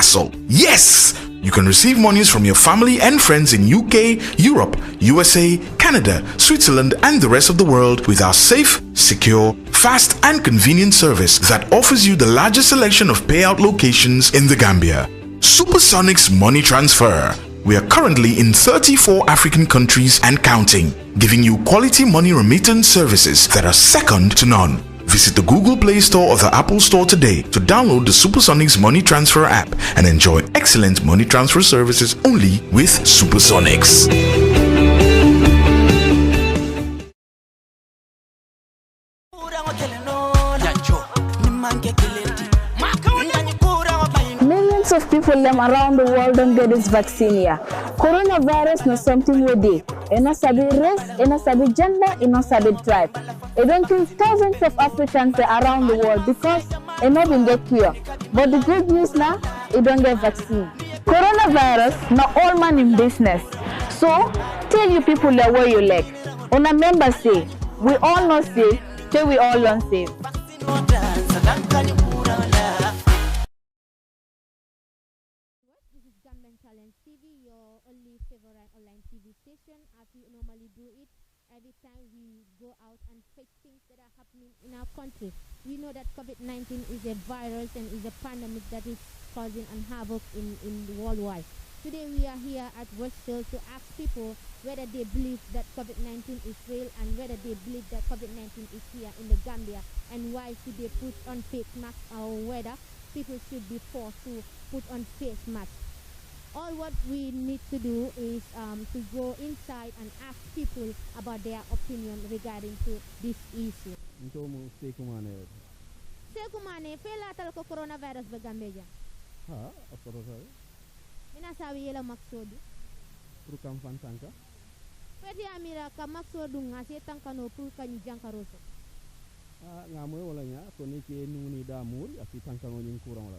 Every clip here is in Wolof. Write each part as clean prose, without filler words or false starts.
hassle. Yes! You can receive monies from your family and friends in UK, Europe, USA, Canada, Switzerland and the rest of the world with our safe, secure, fast and convenient service that offers you the largest selection of payout locations in the Gambia. Supersonics Money Transfer. We are currently in 34 African countries and counting, giving you quality money remittance services that are second to none. Visit the Google Play Store or the Apple Store today to download the Supersonics Money Transfer app and enjoy excellent money transfer services only with Supersonics. Millions of people around the world don't get this vaccine here. Coronavirus not something we do. It not sabi race, it not sabi gender, it not sabi tribe. It don't kill thousands of Africans around the world because it not been get cure. But the good news now, it don't get vaccine. Coronavirus not all man in business. So tell you people that where you like. On a member say, we all not safe till we all not safe. TV, your only favorite online TV station, as we normally do it every time we go out and fix things that are happening in our country. We know that COVID-19 is a virus and is a pandemic that is causing havoc in the worldwide. Today we are here at Westfield to ask people whether they believe that COVID-19 is real and whether they believe that COVID-19 is here in the Gambia and why should they put on face masks or whether people should be forced to put on face masks. All what we need to do is to go inside and ask people about their opinion regarding to this issue. Sekumane, fela tal ko coronavirus ba Gambia? Ha, aporosa. Mina sabi yela maksodu. Pour kam fantanka. Peti amira ka maksodu ngase tankano pour kan jankaroso. Ah, ngamoy wala nya ko ni ke nuni da mur asi tankano nyin kurang wala.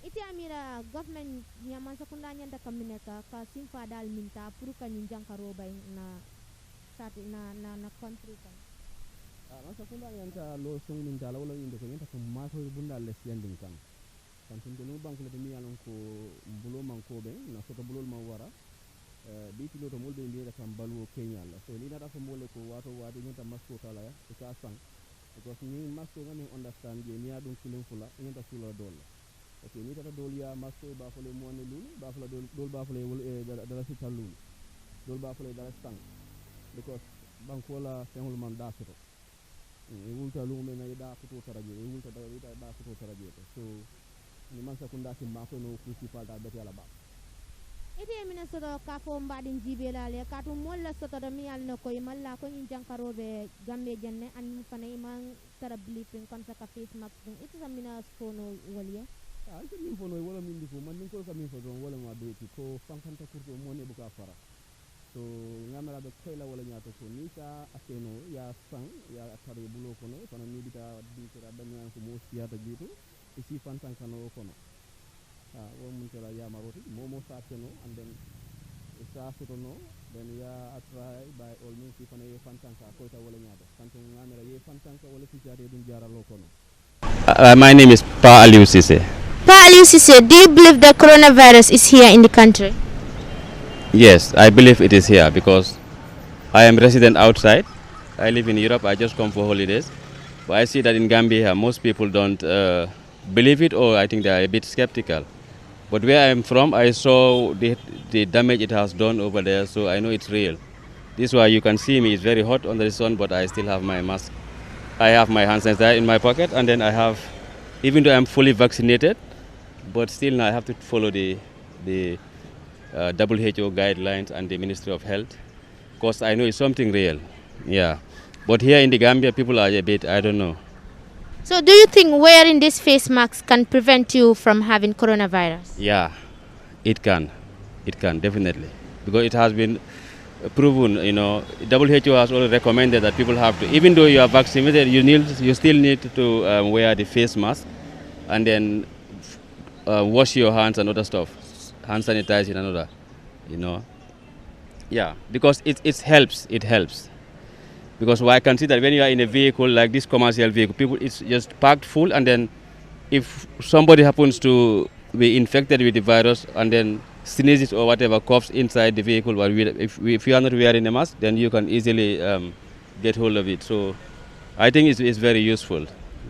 Iti amira government nyaman sakunda nyanda kamineka ka simfa dal minta pour kan jankaro bay na sati na country kan. Ah, sakunda nyanta lo sung minta la wala inde ko nyanta ko ma ko bunda les yandin kan. Kan tin no bank le mi yalon ko mbulo man ko be na soto bulol man wara bi tilo to molbe mbi da kam balu Kenya la so ni na dafa mole ko wato wadi nyanta masko tala ya ka sang because ni masko ngani understand je ni adun kilin fula nyanta sula dol. Okay, ni tata dol ya masko ba fole mo ne lulu ba fole dol ba fole dala si talulu dol ba fole dala stang because banko la sengul man da soto e wulta lu me na da ko to taraje e wulta da ko to taraje so ni man sakunda si ma ko no principal da beti ala ba ite mina soto ka fo mbadin jibe la le ka to molla soto da mi al no ko malla ko nyin jankarobe gambe jenne an fanay man tarabli pen kon sa ka face mask ite samina fono waliya anche min fono wala min diko man ko ka min fono wala ma do ko fankanta kurto mo ne buka fara so ngamara be koyla wala nyato ko ni ka aseno ya sang ya tare bulo kono kono ni bita dikira damian ko mo siyata gitu isi fantanka no kono wo mun tela ya maroti mo sa aseno and then sa soto no then ya try by all means if ana ye fantanka ko ta wala nyato kanto ngamara ye fantanka wala fi jare dum jara lo kono. My name is Pa Aliou Cissé. Pa Aliou Cissé, do you believe that coronavirus is here in the country? Yes, I believe it is here because I am resident outside. I live in Europe. I just come for holidays. But I see that in Gambia, most people don't believe it, or I think they are a bit skeptical. But where I am from, I saw the damage it has done over there, so I know it's real. This is why you can see me. It's very hot under the sun, but I still have my mask. I have my hand sanitizer in my pocket, and then I have, even though I'm fully vaccinated, but still now I have to follow the WHO guidelines and the Ministry of Health, because I know it's something real. Yeah, but here in the Gambia, people are a bit, I don't know. So do you think wearing this face mask can prevent you from having coronavirus? Yeah, it can definitely, because it has been proven, you know, WHO has already recommended that people have to, even though you are vaccinated, you still need to wear the face mask and then wash your hands and other stuff, hand sanitizer and other, you know. Yeah, because it helps. Because I can see that when you are in a vehicle like this commercial vehicle, people, it's just packed full, and then if somebody happens to be infected with the virus and then sneezes or whatever coughs inside the vehicle, but if you are not wearing a mask, then you can easily get hold of it. So I think it's very useful.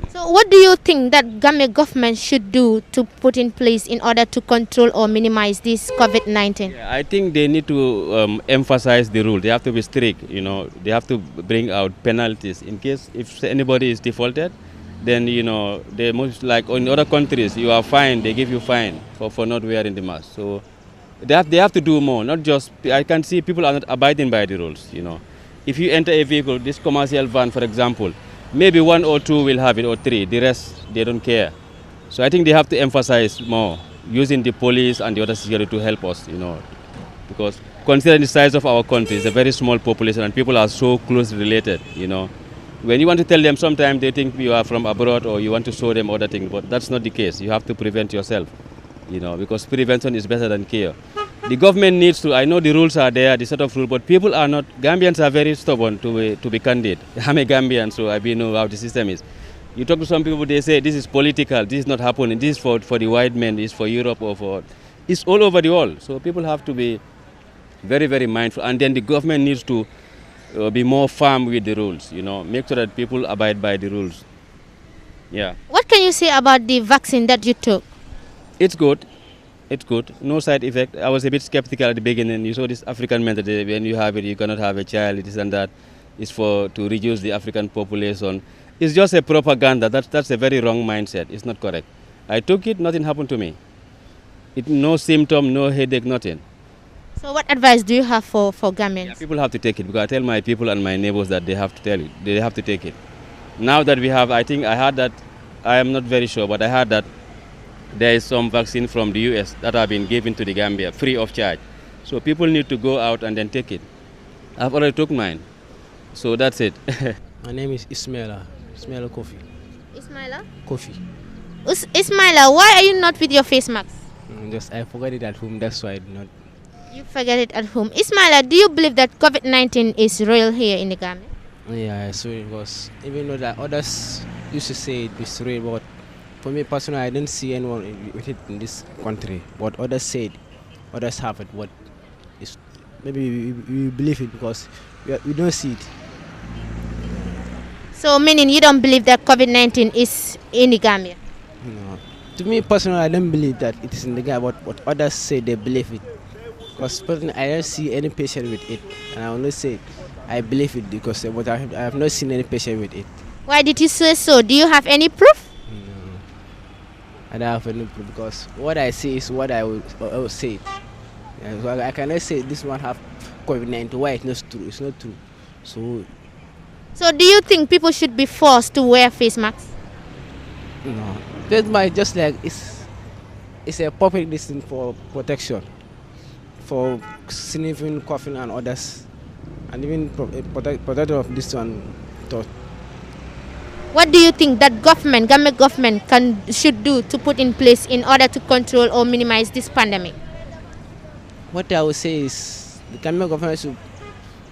So what do you think that Gambia government should do to put in place in order to control or minimize this COVID-19? Yeah, I think they need to emphasize the rule. They have to be strict, they have to bring out penalties in case if anybody is defaulted, then, they most, like in other countries, you are fined, they give you fine for not wearing the mask. So they have to do more, not just, I can see people are not abiding by the rules, If you enter a vehicle, this commercial van, for example, maybe 1 or 2 will have it, or 3. The rest, they don't care. So I think they have to emphasize more, using the police and the other security to help us, because considering the size of our country, it's a very small population and people are so closely related, When you want to tell them, sometimes they think you are from abroad or you want to show them other things, but that's not the case. You have to prevent yourself, because prevention is better than cure. The government needs to, I know the rules are there, the set of rules, but people are not, Gambians are very stubborn to be candid. I'm a Gambian, so I know how the system is. You talk to some people, they say this is political, this is not happening, this is for the white men, this is for Europe it's all over the world. So people have to be very, very mindful. And then the government needs to be more firm with the rules, make sure that people abide by the rules. Yeah. What can you say about the vaccine that you took? It's good. It's good. No side effect. I was a bit skeptical at the beginning. You saw this African mentality, when you have it, you cannot have a child, this and that. It's to reduce the African population. It's just a propaganda. That's a very wrong mindset. It's not correct. I took it, nothing happened to me. No symptom, no headache, nothing. So what advice do you have for Gambians? Yeah, people have to take it, because I tell my people and my neighbors that they have to take it. Now that we have, I think I heard that, I am not very sure, but I heard that there is some vaccine from the US that have been given to the Gambia free of charge. So people need to go out and then take it. I've already took mine. So that's it. My name is Ismaila Kofi. Ismaila? Kofi. Ismaila, why are you not with your face mask? I forgot it at home, that's why I did not. You forget it at home. Ismaila, do you believe that COVID-19 is real here in the Gambia? Yeah, I saw it was, even though that others used to say it is real, but for me personally, I didn't see anyone with it in this country. What others said, others have it. What is maybe we believe it because we don't see it. So meaning you don't believe that COVID-19 is in the Gambia? No. To me personally, I don't believe that it is in the Gambia. But what others say, they believe it. Because personally, I don't see any patient with it, and I only say I believe it because but I have not seen any patient with it. Why did you say so? Do you have any proof? No, I don't have any proof because what I see is what I will say. Yeah, so I cannot say this one have COVID-19. Why it's not true? It's not true. So do you think people should be forced to wear face masks? No, face mask just like it's a public distance for protection, for sniffing, coughing, and others, and even protection of this one. What do you think that Gambia government should do to put in place in order to control or minimize this pandemic? What I would say is the Gambia government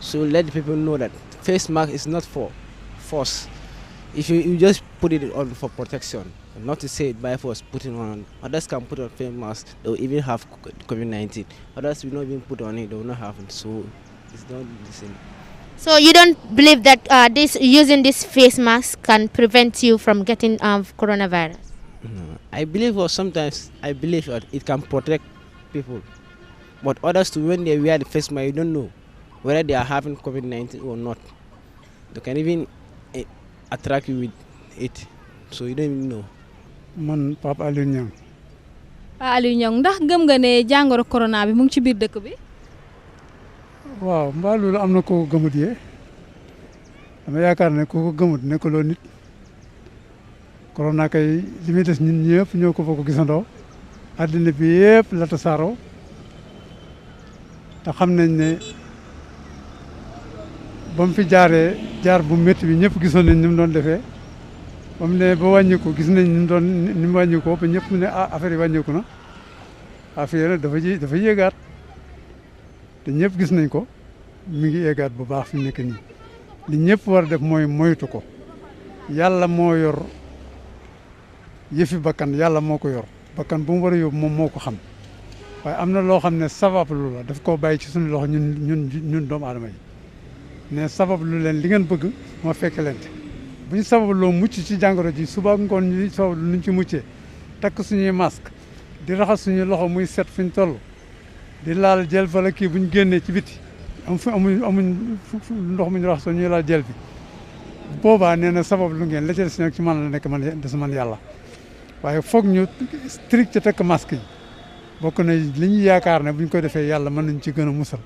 should let the people know that face mask is not for force. If you just put it on for protection, not to say it by force, put it on. Others can put on face mask, they will even have COVID-19. Others will not even put on it, they will not have it. So it's not the same. So you don't believe that using this face mask can prevent you from getting coronavirus? No. I believe, or sometimes I believe that it can protect people. But others too, when they wear the face mask, you don't know whether they are having COVID-19 or not. They can even attract you with it, so you don't even know. Man Papa Aliou Niang. Papa Aliou Niang ndax gëm nga ne jàngoro corona bi mu ngi ci biir dëkk bi? Waaw mbaa loolu am na ko gëmut yee dama yaakaar ne ku ko gëmut nekkuloo nit corona kay li muy des ñun ñëpp ñoo ko bokk gisandoo àddina bi yëpp la tasaaroo te xam nañ ne ba mu fi jaar bu métti bi ñëpp gisoon nañ ni mu doon defee ba mu ne ba wàññiku gis nañ ni mu wàññikoo ba ñëpp ne affaire yi wàññiku na affaire yi dafa yéegaat te ñëpp gis nañ ko mi ngi yéegaat bu baax fi mu nekk nii li ñëpp war a def mooy moytu ko yàlla moo yor yëfi bakkan yàlla moo ko yor bakkan bu mu war a yóbbu moom moo ko xam waaye am na loo xam ne sabab lu la daf koo bàyyi ci suñu loxo ñun doomu aadama yi ne sabab lu leen li ngeen bëgg moo fekk leen bu ñu sabab loo mucc ci jàngoro ji suba ngoon ñu sabab lu ñu ci muccee takk suñuy masque di raxas suñuy loxo muy set fu ñu toll di laal jël bala kii bu ñu génnee ci biti amuñ ndox mu ñu raxasoo ñuy laal jël bi boobaa nee na sabab lu ngeen la ca des nag ci man la nekk man des man yàlla waaye foog ñu strict ci takk masque yi bokk na li ñu yaakaar ne bu ñu ko defee yàlla mën nañ ci gën a musal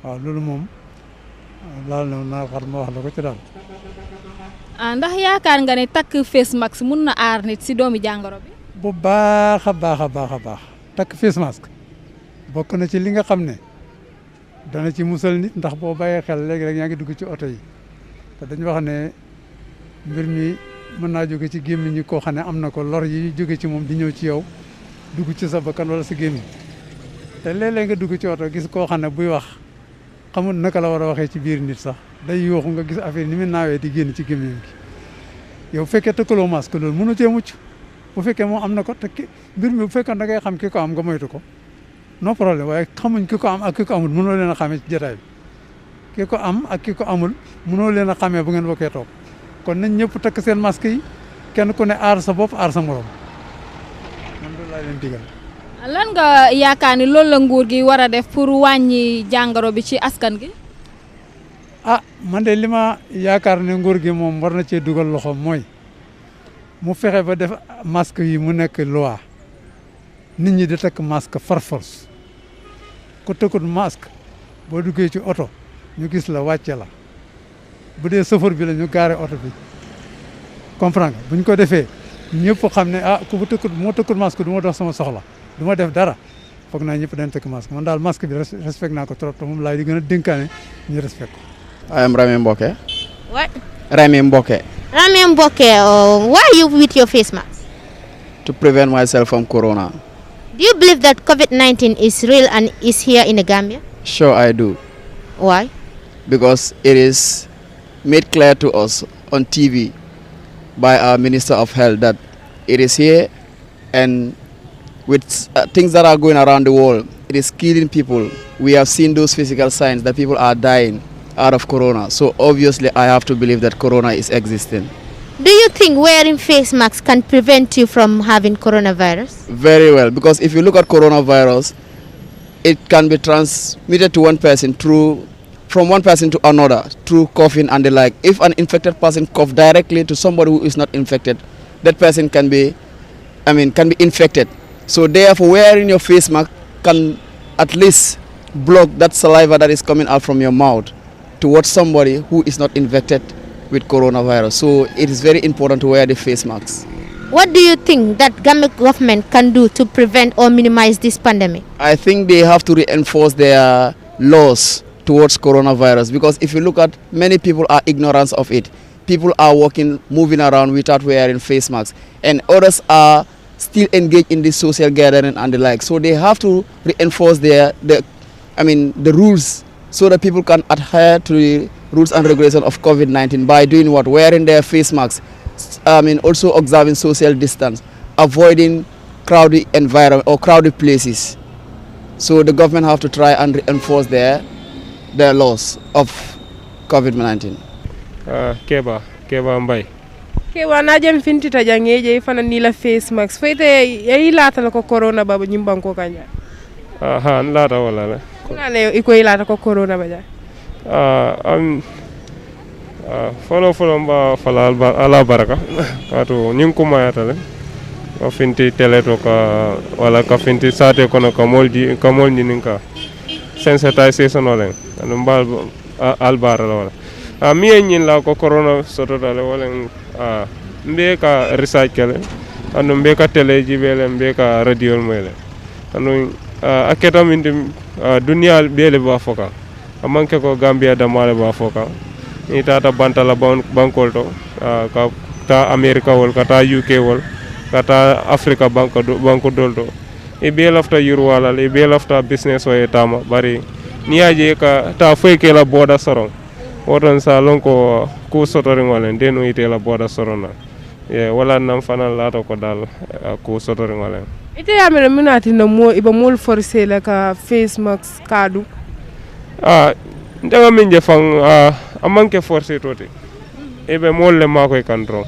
waaw loolu moom laal na naa xar ma wax la ko ci daal. ndax yaakaar nga ne takk face mask mun na aar nit si doomi jàngoro bi. bu baax a baax a baax a baax takk face mask bokk na ci li nga xam ne dana ci musal nit ndax boo bàyyee xel léegi rek yaa ngi dugg ci oto yi te dañu wax ne mbir mi mën naa jóge ci gémmiñ ñi koo xam ne am na ko lor yi jóge ci moom di ñëw ci yow dugg ci sa bakkan wala sa gémmiñ te léeg-léeg nga dugg ci oto gis koo xam ne buy wax xamul naka la war a waxee ci biir nit sax day yooxu nga gis affaire ni mu naawee di génn ci gémmiñ gi yow fekkee tëkkaloo masque loolu mënu cee mucc bu fekkee moom am na ko te mbir mi bu fekkee da ngay xam ki ko am nga moytu ko non problème waaye xamuñ ki ko am ak ki ko amul mënoo leen a xamee ci jotaay bi ki ko am ak ki ko amul mënoo leen a xamee bu ngeen bokkee toog kon nañ ñëpp takk seen masque yi kenn ku ne aar sa bopp aar sa morom man loolu laa leen digal. lan nga yaakaar ni loolu la nguur gi war a def pour wàññi jàngoro bi ci askan gi. man de li ma yaakaar ne nguur gi moom war na cee dugal loxo mooy mu fexe ba def masque yi mu nekk loi nit ñi di takk masque par force ku tëkkut masque boo duggee ci oto ñu gis la wàcce la bu dee chauffeur bi la ñu gaare oto bi comprendre nga bu ñu ko defee ñëpp xam ne ku bu tëkkut moo tëkkut masque du ma dox sama soxla du ma def dara foog naa ñëpp dañ tëkk masque man daal masque bi respect naa ko trop te moom laay di gën a dénkaane ñu respect ko. I am Rami Mboke. What? Rami Mboke. Rami Mboke, why are you with your face mask? To prevent myself from corona. Do you believe that COVID-19 is real and is here in the Gambia? Sure, I do. Why? Because it is made clear to us on TV by our Minister of Health that it is here, and with things that are going around the world, it is killing people. We have seen those physical signs that people are dying out of corona. So obviously I have to believe that corona is existing. Do you think wearing face masks can prevent you from having coronavirus? Very well, because if you look at coronavirus, it can be transmitted to one person from one person to another through coughing and the like. If an infected person cough directly to somebody who is not infected, that person can be infected. So therefore wearing your face mask can at least block that saliva that is coming out from your mouth towards somebody who is not infected with coronavirus. So it is very important to wear the face masks. What do you think that Gambia government can do to prevent or minimize this pandemic? I think they have to reinforce their laws towards coronavirus, because if you look at, many people are ignorant of it. People are moving around without wearing face masks, and others are still engaged in this social gathering and the like. So they have to reinforce the rules, so that people can adhere to the rules and regulations of COVID-19 by doing what? Wearing their face masks, also observing social distance, avoiding crowded environment or crowded places. So the government have to try and reinforce their laws of COVID-19. Keba Mbai. Keba na jam finti ta jange je fana ni la face mask fete yayi lata ko corona baba nyimban ko kanya. Lata wala la. Ngale iko ilata ko corona baja. Follow mba fala ala baraka kato nyinku mayata le ka finti teleto ka wala ka finti sate kono ka moldi ninka sensitization ole anu mbal albara wala mi nyin la ko corona soto dale wala mbe ka research kele anu mbe ka tele jibele mbe ka radio mele anu aketa min dunia bele ba foka amanke ko Gambia da male ba foka ni tata bantala bankol to ka ta America wol ka ta UK wol ka ta Africa banko dolto e be lafta yurwala e be lafta business o etama bari ni aje ka ta feke la boda soron woton sa lonko ku sotoring wala deno ite la boda sorona wala nam fanal lato ko dal ko sotori ngalen ite yamere minati na mo iba mol forcer la ka face mask kadu ndaga min je fang amanke forcer toti ebe mol le mako kandro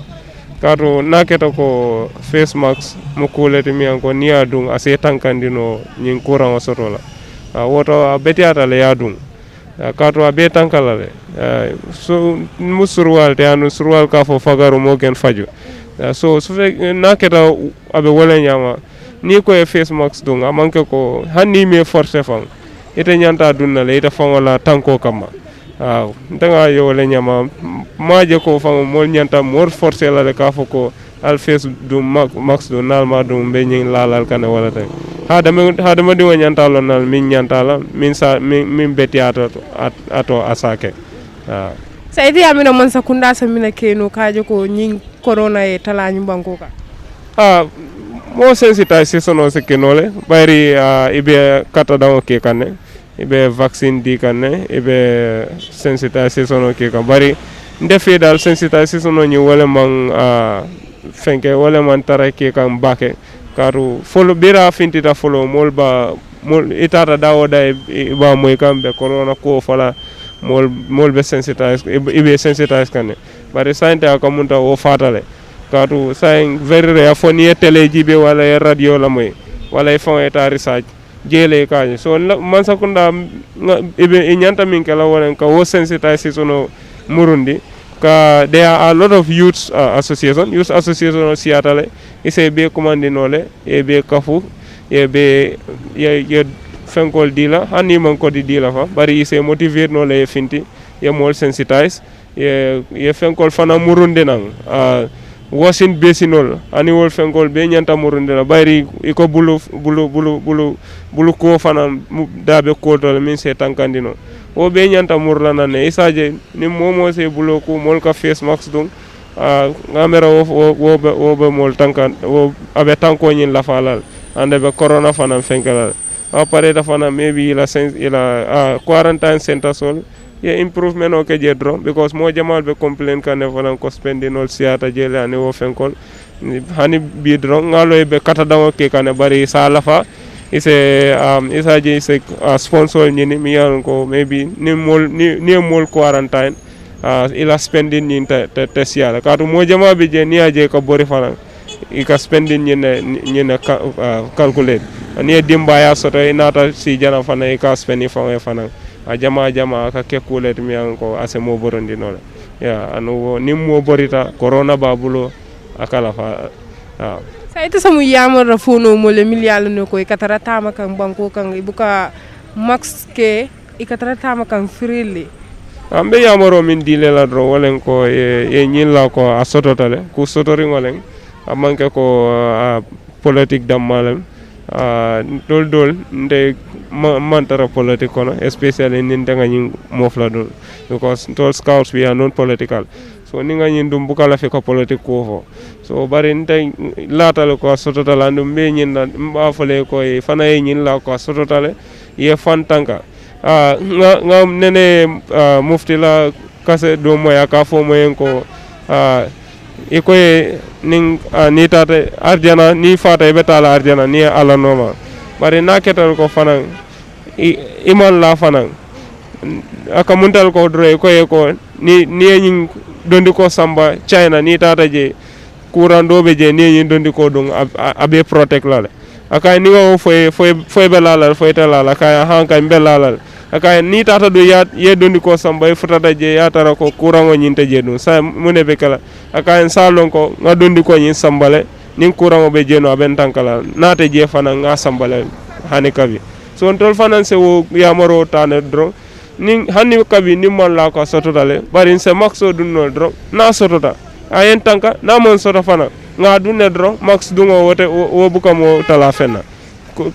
kato naketa ko face mask mo kuleti mi anko ni adung ase tankandino nyin kuran sotola woto betiata le yadung kato abe tankala le so musurwal te anu surwal ka fo fagaru mo ken faju so fe naketa abe wala nyama ni ko e face mask dung amanke ko hanni me force fang ite nyanta dunna le ite fangola tanko kama ndanga yo le nyama maje ko fang mo nyanta mor force la le ka fo ko al face du max do nalma do be nyin lalal kana wala tay hada ma di nyanta lo nal min nyanta la min sa min betiato ato asake sa ite amina man sakunda sa mina keno kaje ko nyin corona e talani banko ka mo sensitization o se kenole bari ibe kata dawo ke kanne ibe vaccine di kanne ibe sensitization o ke kan bari ndefe dal sensitization o ni wala man fenke wala man tara ke kan bake karu folo bira fintita folo molba itata dawo da ba moy kambe corona ko fala mol be sensitize ibe sensitize kanne bari sante akamunta o fatale katu saying very rare for ni tele jibe wala radio la moy wala fon eta research jele kaje so man sakunda ibe nyanta min kala wala ka wo sensitize sono murundi ka there are a lot of youth association siatale ise be commande nole e be kafu e be ye fenkol dila hani man ko di dila fa bari ise motivate nole finti ye mol sensitize ye fenkol fana murundi nang wasin besinol ani wol fenkol be nyanta murunde la bayri iko bulu ko fana dabe ko to min se tankandino o be nyanta murlana ne isaje ni momo se bulu ko mol ka face mask dum ngamera wo be mol tankan wo abe tanko nyin la falal ande be corona fana fenkala apare da fana maybe ila quarantine center sol ye improvement o ke je dron because mo jamal be complain kan ne fana ko spending all siata jele ani wo fenkol hani bi dron ngalo be kata dawo ke kan bari sa lafa ise isaje ise sponsor nyini mi yan ko maybe ni mol quarantine ila spending ni te siala katu mo jamal be je ni aje ko bori fana ika spending nyine calculate ani dimba ya soto inata si jana fana ika spending fana jama ka kekulet mi anko ase mo borondi nola anu nim mo borita corona babulo akala fa sa ite samu yamara fono mo le milialo ne ko ikatara tama kan banko kan ibuka max ke ikatara tama kan freely ambe yamaro min dile la dro wolen ko e nyilla ko asototale ku sotori ngolen amanke ko politique dammalem dol nde mantara politique kono especially nin danga nyin mofla dol because tol scouts we are non political so ninga nyin dum bukala fe ko politique ko fo so bari nte latale ko sototala ndum be nyin na mbafale ko fana e nyin la ko sototale ye fantanka nga nene mufti la kase do moya ka fo moyen ko ikoy ning ni tata arjana ni fata e betala arjana ni ala noma bari naketal ko fana iman la fana aka muntal ko dre ko e ko ni nyin dondi ko samba china ni tata je kurando be je ni nyin dondi ko dum abe protect la aka ni wo foi belala foi tala ka hanka belala aka ni tata do ye dondi ko samba e futata je ya tara ko kurango nyinte je dum sa mune be kala aka en salon ko nga dondi ko nyin sambale nin kurango be je no aben tankala nate je fana nga sambale hani kabi so on tol fanan se wo yamaro tane dro nin hani kabi ni man la ko sototale bari se maxo dunno dro na sotota ayen tanka na mon soto fana nga dunne dro max dungo wote wo bukamo tala fenna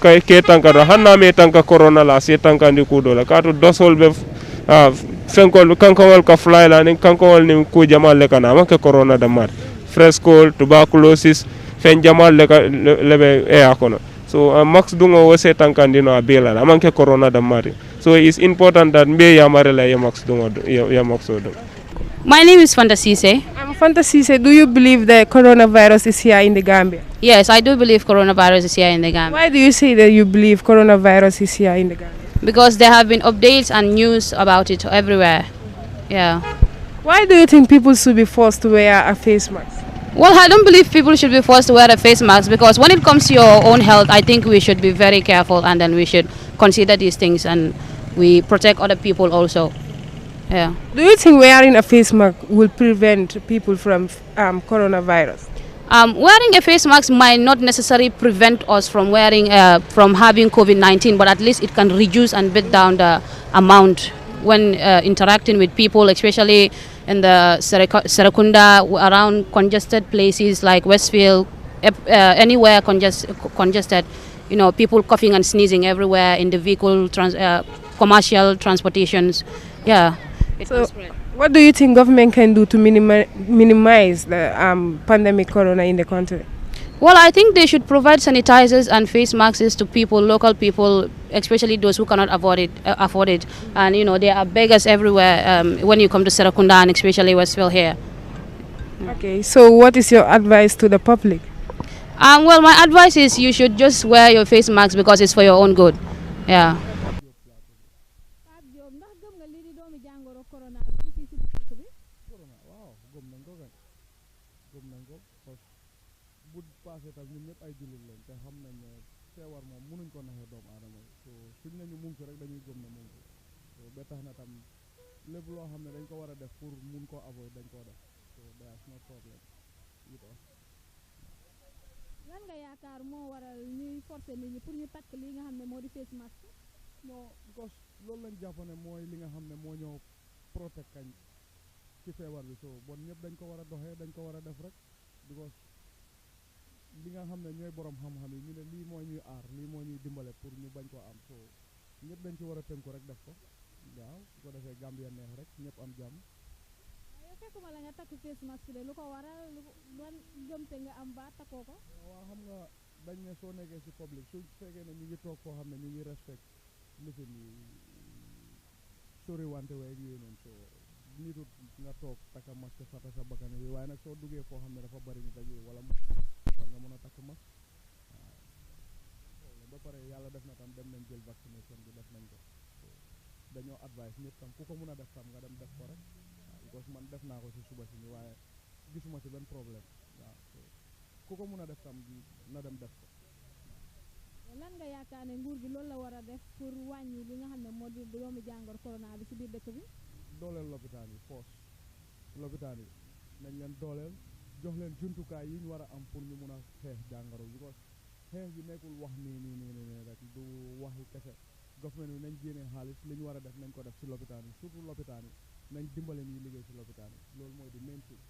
kay ke tanka do hanna me tanka corona la se tanka ndi kudo la kato dosol be fenkol kankol ka fly la ni kankol ni ku jamal le kana ma ke corona da mat fresco tuberculosis fen jamal le be e akono so max dungo wo se tanka ndino abela la manke corona da mat so it's important that mbe yamare la ya max dungo ya max do. My name is Fanta Sise. I'm Fantasy said, do you believe that coronavirus is here in the Gambia? Yes, I do believe coronavirus is here in the Gambia. Why do you say that you believe coronavirus is here in the Gambia? Because there have been updates and news about it everywhere. Yeah. Why do you think people should be forced to wear a face mask? Well, I don't believe people should be forced to wear a face mask, because when it comes to your own health, I think we should be very careful, and then we should consider these things, and we protect other people also. Yeah. Do you think wearing a face mask will prevent people from coronavirus? Wearing a face mask might not necessarily prevent us from from having COVID-19, but at least it can reduce and bit down the amount when interacting with people, especially in the Serekunda, around congested places like Westfield, anywhere congested. You know, people coughing and sneezing everywhere in the vehicle, commercial transportations. Yeah. So, what do you think government can do to minimize the pandemic corona in the country? Well, I think they should provide sanitizers and face masks to people, local people, especially those who cannot afford it. And you know, there are beggars everywhere when you come to Serekunda, and especially Westfield here. Okay, so what is your advice to the public? Well, my advice is you should just wear your face mask because it's for your own good. Yeah. lan nga yaakaar moo waral ñuy forcer nit ñi pour ñu takk li nga xam ne moo di face mask? non because loolu lañ jàpp ne mooy li nga xam ne moo ñëw protect kañ ci feebar bi so bon ñëpp dañ ko war a doxee dañ ko war a def rek because li nga xam ne ñooy borom xam-xam yi ñu ne lii moo ñuy aar lii moo ñuy dimbale pour ñu bañ koo am so ñëpp dañ ci war a tënku rek def ko waaw su ko defee Gambia neex rek ñëpp am jàmm. yow fekkuma la nga takk face mask de lu ko waral ban gëmte nga am ba takkoo ko? waaw xam nga dañ ne soo nekkee ci public su fekkee ne ñu ngi toog foo xam ne ñu ngi respect lifin yi sori wante weeg yooyu noonu so nitut nga toog takka masque fata sa bakkan yi waaye nag soo duggee foo xam ne dafa bari nit ak yooyu wala war nga mën a takk masque waaw ba pare yàlla def na tam dem nañ jël vaccination bi def nañ ko dañoo advice ñëpp tam ku ko mën a def tam nga dem def ko rek waaw because man def naa ko ci suba si ni waaye gisuma ci benn problème waaw ku ko mën a def tam na dem def ko. lan nga yaakaar ne nguur gi loolu la war a def pour wàññi li nga xam ne moo di doomu jàngoro corona bi ci biir dëkk bi? dooleel lopitaan yi force lopitaan yi nañ leen dooleel jox leen jumtukaay yi ñu war a am pour ñu mun a xeex jàngoro bi because xeex bi nekkul wax nii rek du waxi kese government bi nañ génnee xaalis li ñu war a def nañ ko def ci lopitaan yi surtout lopitaan yi nañ dimbale ñuy liggéey ci lopitaan yi loolu mooy di main thing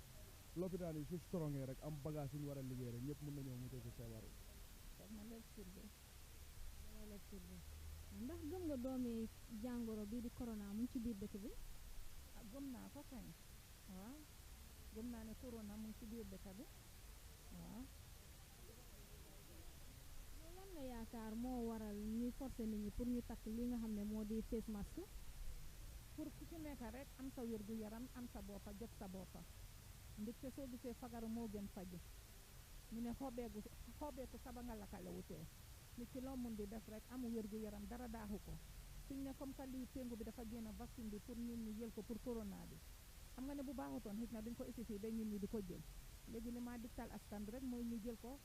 lopitaan yi su strongé rek am bagage yi ñu war a liggéey rek ñëpp mën nañoo mucc ci feebar yi. ndax gëm nga doomi jàngoro bii di corona mu ngi ci biir dëkk bi? gëm naa ko kañ waaw gëm naa ne corona mu ngi ci biir dëkk bi waaw. lan nga yaakaar moo waral ñuy forcer nit ñi pour ñu takk li nga xam ne moo di face mask? pour ku ci nekk rek am sa wér gu yaram am sa boppa jot sa boppa ndaxte soo gisee fagaru moo gën faju ñu ne xoobeeku saba nga lakkale wutee nit ki loo mun di def rek amu wér gu yaram dara daaxu ko suñ ne comme que lii péngu bi dafa génn vaccine bi pour nit ñi jël ko pour corona bi xam nga ne bu baaxutoon xëy na duñ ko isi fii ba nit ñi di ko jël léegi li ma digtal askan bi rek mooy ñu jël ko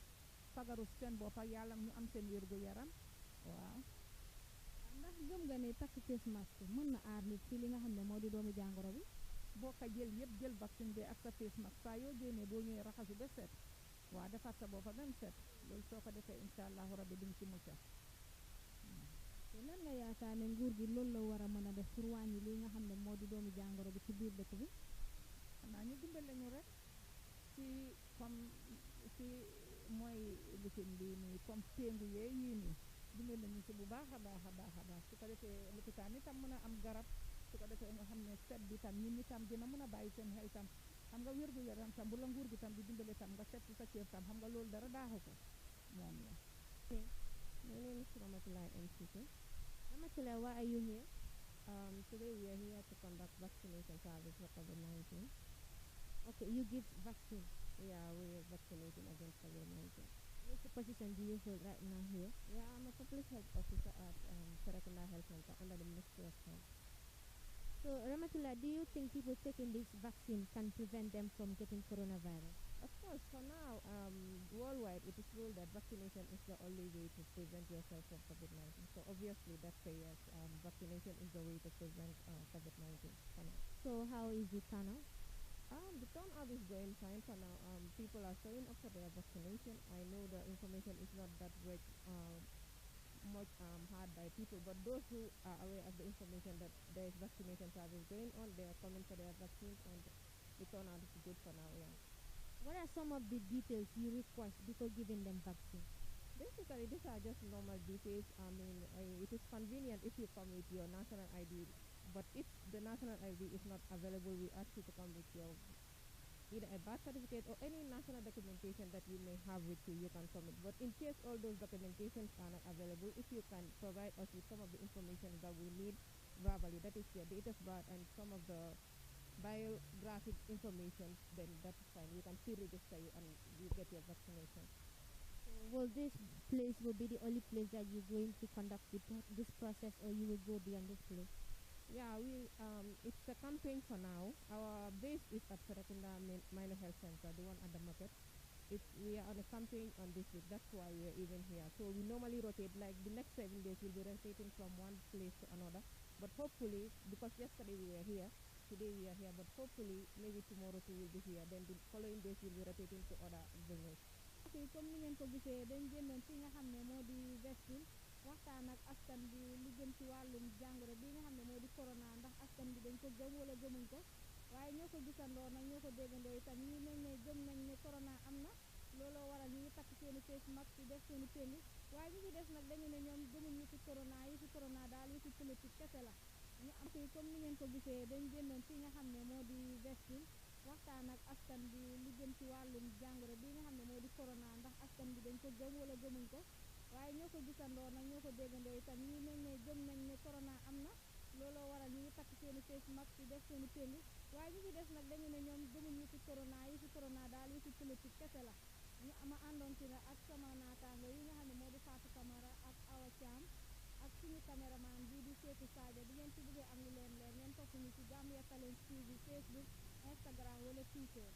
fagaru seen bopp ak yàlla ñu am seen wér gu yaram waaw. ndax gëm nga ne takk face mask mën na aar nit ci li nga xam ne moo di doomu jàngoro bi? boo ko jël yëpp jël vaccine bi ak sa face mask saa yoo génnee boo ñëwee raxasu ba set waaw defar sa bopp ba mu set loolu soo ko defee incha allahu rabbi di nga ci mucca. te lan nga yaakaar ne nguur gi loolu la war a mën a def pour wàññi li nga xam ne moo di doomu jàngoro bi ci biir dëkk bi? xanaa ñu dimbale ñu rek ci comme ci mooy lifin bi nii comme péngu yee yii nii dimbale ñu ci bu baax a baax a baax a baax su ko defee lopitaan itam mën a am garab su ko defee nga xam ne set bi tam ñun itam dina mën a bàyyi seen xel tam xam nga wér gu yaram tam bu la nguur gi tam di dimbale tam nga set ci sa kër tam xam nga loolu dara daaxu ko moom la. My name is Ramatullah MCK. Ramatullah, why are you here? Today we are here to conduct vaccination service for COVID-19. Okay, you give vaccine. Yeah, we are vaccinating against COVID-19. Which position do you hold right now here? Yeah, I'm a public health officer at Serakunda Health Center under the Ministry of Health. So, Ramatullah, do you think people taking this vaccine can prevent them from getting coronavirus? Of course, for now, worldwide, it is ruled that vaccination is the only way to prevent yourself from COVID-19. So obviously, that's a yes. Vaccination is the way to prevent COVID-19 for now. So how is the turnout? The turnout is going fine for now. People are showing up for their vaccination. I know the information is not that great, much heard by people, but those who are aware of the information that there is vaccination service going on, they are coming for their vaccines, and the turnout is good for now. Yeah. What are some of the details you request before giving them vaccine? Basically, these are just normal details. I mean, it is convenient if you come with your national ID, but if the national ID is not available, we ask you to come with your either a birth certificate or any national documentation that you may have with you, you can submit. But in case all those documentations are not available, if you can provide us with some of the information that we need verbally, that is your date of birth and some of the biographic information, then that's fine. We can still register you and you get your vaccination. Will this place will be the only place that you're going to conduct this process, or you will go beyond this place? Yeah, it's a campaign for now. Our base is at Serakunda Minor Health Center, the one at the market. We are on a campaign on this week. That's why we are even here. So we normally rotate, like the next 7 days we'll be rotating from one place to another. But hopefully, because yesterday we were here, today we are here, but hopefully maybe tomorrow too we'll be here. Then the following days we'll be rotating to other venues. Okay, comme ni ngeen ko gisee dañ génnoon fi nga xam ne moo di Westfield waxtaan ak askan bi li jëm ci wàllum jàngoro bi nga xam ne moo di corona ndax askan bi dañ ko gëm wala gëmuñ ko waaye ñoo ko gisandoo nag ñoo ko déggandoo itam ñi nañ ne gëm nañ ne corona am na looloo waral ñu ngi takk seeni face mask di def seeni péngi waaye ñi ci des nag dañu ne ñoom gëmuñ yi fi corona daal yi fi politique kese la ñu am fi comme ni ngeen ko gisee dañ génnoon fi nga xam ne moo di Westfield waxtaan ak askan bi li jëm ci wàllum jàngoro bi nga xam ne moo di corona ndax askan bi dañ ko gëm wala gëmuñ ko waaye ñoo ko gisandoo nag ñoo ko déggandoo itam ñi nañ ne gëm nañ ne corona am na looloo waral ñu ngi takk seeni face mask di def seeni péngi waaye ñi ci des nag dañu ne ñoom gëmuñ yi fi corona daal yi fi politique kese la ñu ama àndoon ci nag ak sama naataango yi nga xam ne moo di Fatou Camara ak Awa Thiam ak suñu caméraman bii di Seeku Sadio di ngeen ci bëggee am lu leen leer ngeen topp ñu ci Gambia Talents TV Facebook Instagram wala Twitter.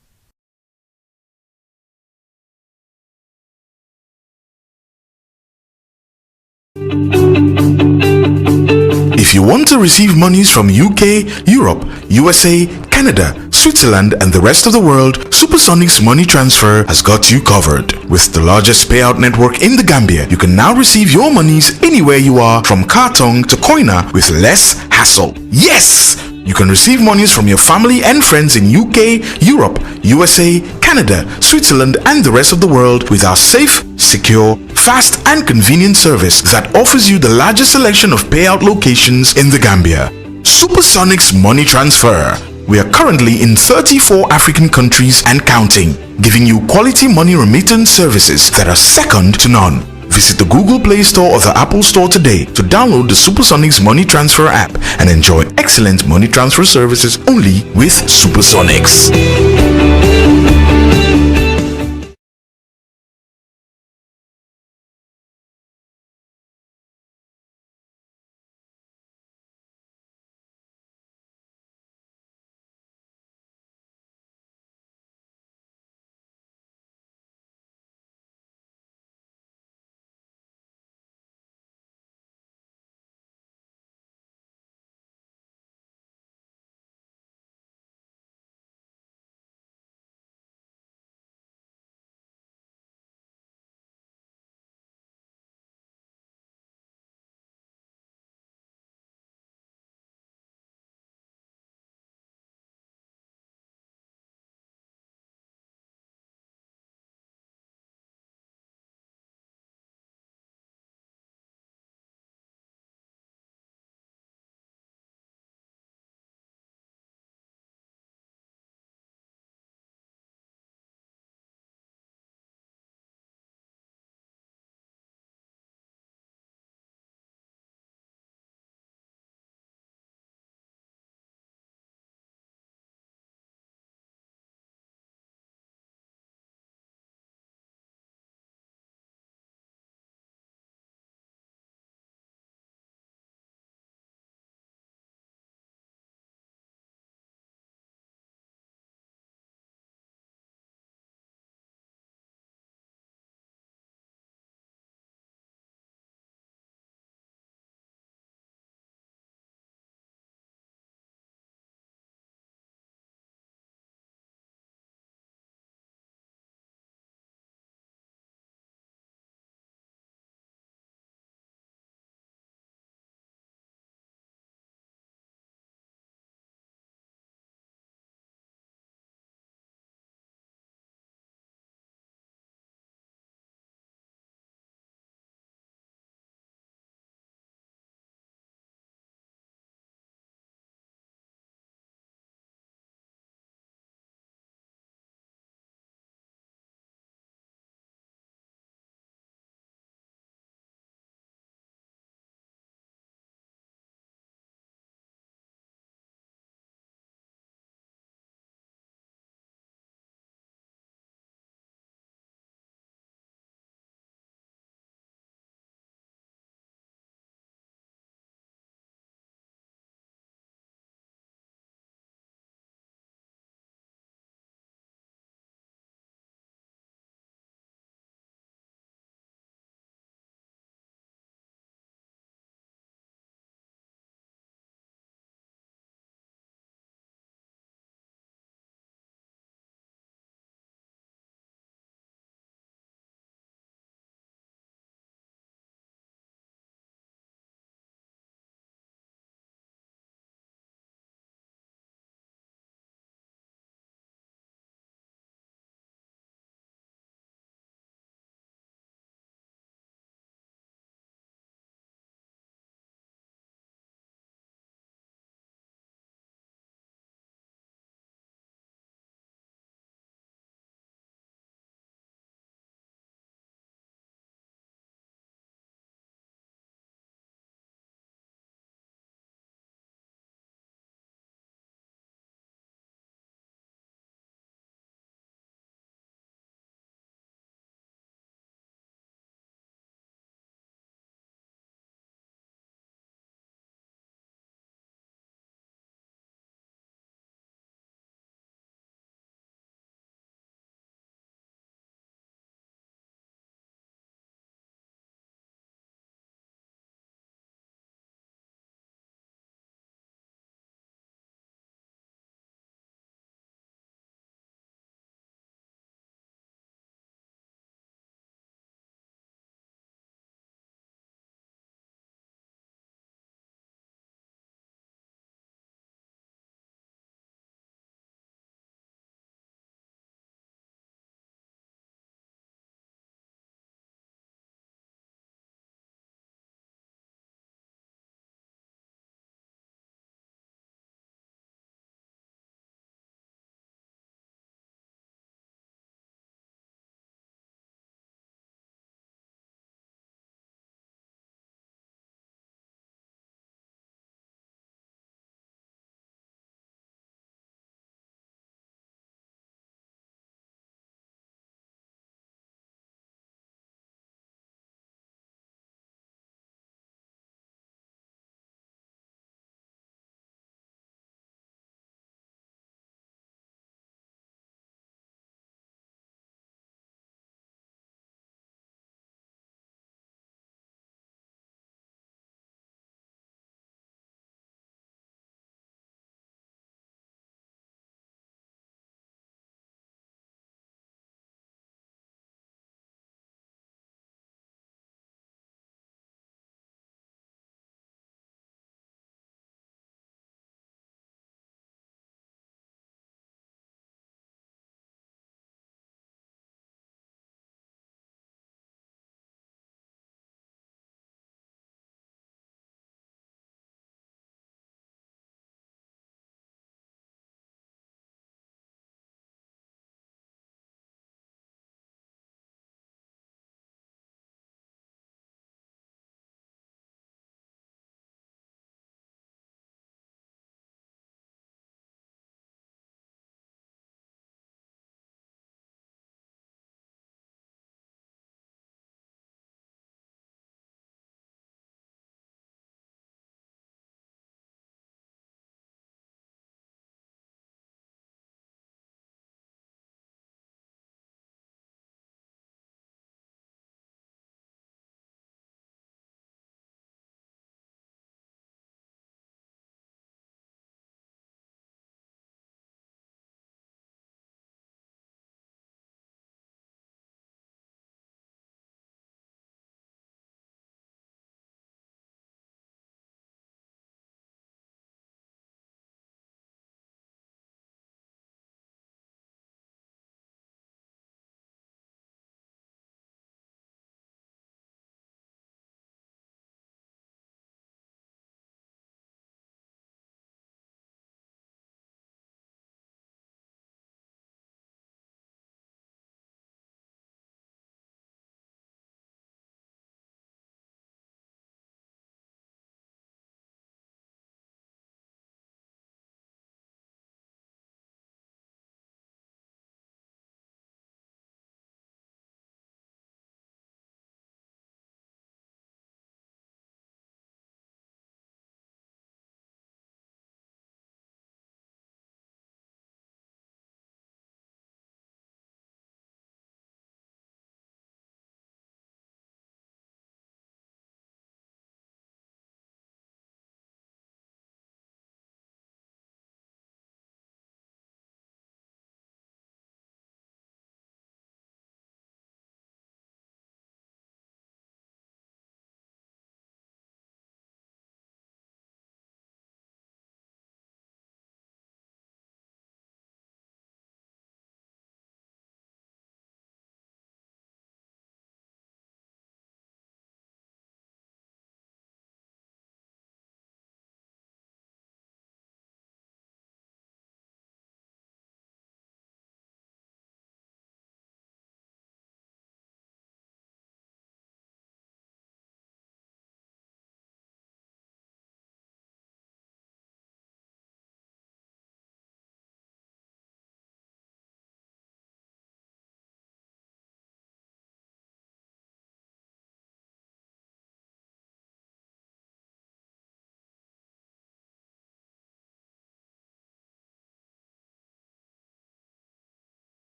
If you want to receive monies from UK, Europe, USA, Canada, Switzerland and the rest of the world, Supersonic's money transfer has got you covered. With the largest payout network in the Gambia, you can now receive your monies anywhere you are, from Kartong to Koina, with less hassle. Yes! You can receive monies from your family and friends in UK, Europe, USA, Canada, Switzerland and the rest of the world with our safe, secure, fast and convenient service that offers you the largest selection of payout locations in the Gambia. Supersonic's money transfer. We are currently in 34 African countries and counting, giving you quality money remittance services that are second to none. Visit the Google Play Store or the Apple Store today to download the Supersonics Money Transfer app and enjoy excellent money transfer services only with Supersonics.